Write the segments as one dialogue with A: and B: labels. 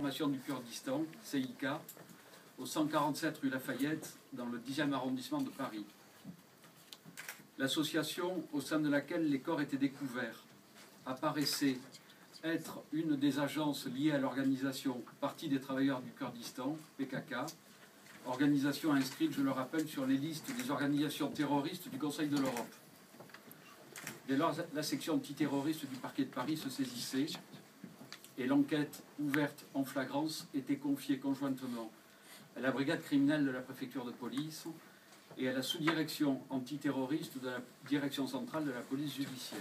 A: Formation du Kurdistan, CIK, au 147 rue Lafayette, dans le 10e arrondissement de Paris. L'association au sein de laquelle les corps étaient découverts apparaissait être une des agences liées à l'organisation Parti des travailleurs du Kurdistan, PKK, organisation inscrite, je le rappelle, sur les listes des organisations terroristes du Conseil de l'Europe. Dès lors, la section antiterroriste du parquet de Paris se saisissait et l'enquête ouverte en flagrance était confiée conjointement à la brigade criminelle de la préfecture de police et à la sous-direction antiterroriste de la direction centrale de la police judiciaire.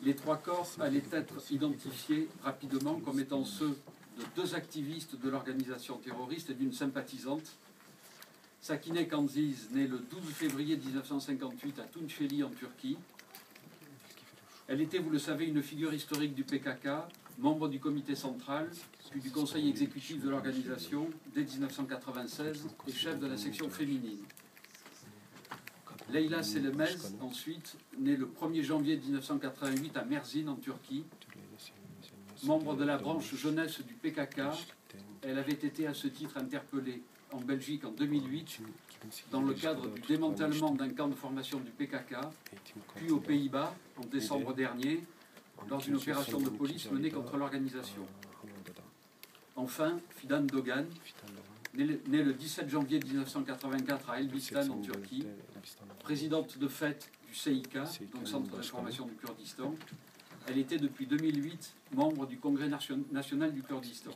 A: Les trois corps allaient être identifiés rapidement comme étant ceux de deux activistes de l'organisation terroriste et d'une sympathisante, Sakine Kanziz, née le 12 février 1958 à Tunceli en Turquie. Elle était, vous le savez, une figure historique du PKK, membre du comité central, puis du conseil exécutif de l'organisation dès 1996 et chef de la section féminine. Leyla Selemez, ensuite, née le 1er janvier 1988 à Mersin en Turquie. Membre de la branche jeunesse du PKK, elle avait été à ce titre interpellée en Belgique en 2008 dans le cadre du démantèlement d'un camp de formation du PKK, puis aux Pays-Bas en décembre dernier dans une opération de police menée contre l'organisation. Enfin, Fidan Doğan, née le 17 janvier 1984 à Elbistan en Turquie, présidente de fait du CIK, donc Centre d'information du Kurdistan. Elle était depuis 2008 membre du Congrès national du Kurdistan.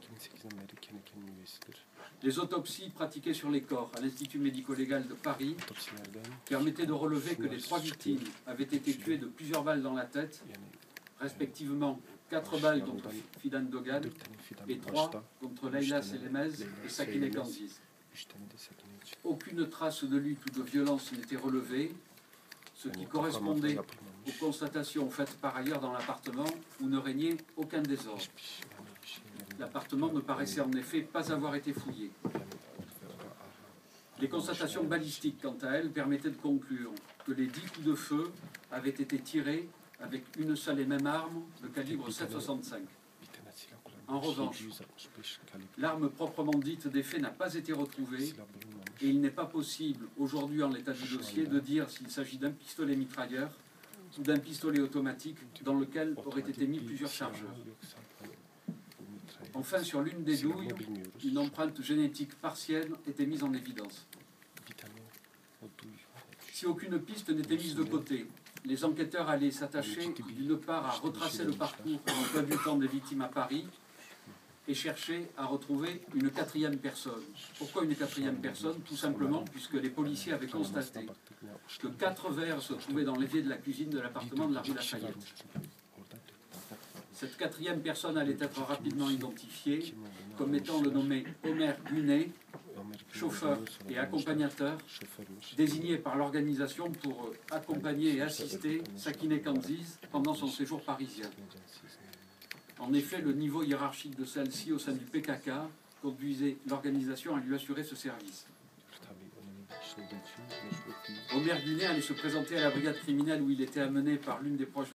A: Les autopsies pratiquées sur les corps à l'Institut médico-légal de Paris permettaient de relever que les trois victimes avaient été tuées de plusieurs balles dans la tête, respectivement 4 balles contre Fidan Doğan et 3 contre Leyla Selemez et Sakine Kanziz. Aucune trace de lutte ou de violence n'était relevée, ce qui correspondait aux constatations faites par ailleurs dans l'appartement où ne régnait aucun désordre. L'appartement ne paraissait en effet pas avoir été fouillé. Les constatations balistiques, quant à elles, permettaient de conclure que les 10 coups de feu avaient été tirés avec une seule et même arme, le calibre 7,65. En revanche, l'arme proprement dite des faits n'a pas été retrouvée et il n'est pas possible, aujourd'hui en l'état du dossier, de dire s'il s'agit d'un pistolet mitrailleur ou d'un pistolet automatique dans lequel auraient été mis plusieurs chargeurs. Enfin, sur l'une des douilles, une empreinte génétique partielle était mise en évidence. Si aucune piste n'était mise de côté, les enquêteurs allaient s'attacher d'une part à retracer le parcours en emploi du temps des victimes à Paris et chercher à retrouver une quatrième personne. Pourquoi une quatrième personne? Tout simplement puisque les policiers avaient constaté que 4 verres se trouvaient dans l'évier de la cuisine de l'appartement de la rue Lafayette. Cette quatrième personne allait être rapidement identifiée comme étant le nommé Ömer Güney, chauffeur et accompagnateur, désigné par l'organisation pour accompagner et assister Sakine Kanziz pendant son séjour parisien. En effet, le niveau hiérarchique de celle-ci au sein du PKK conduisait l'organisation à lui assurer ce service. Ömer Güney allait se présenter à la brigade criminelle où il était amené par l'une des proches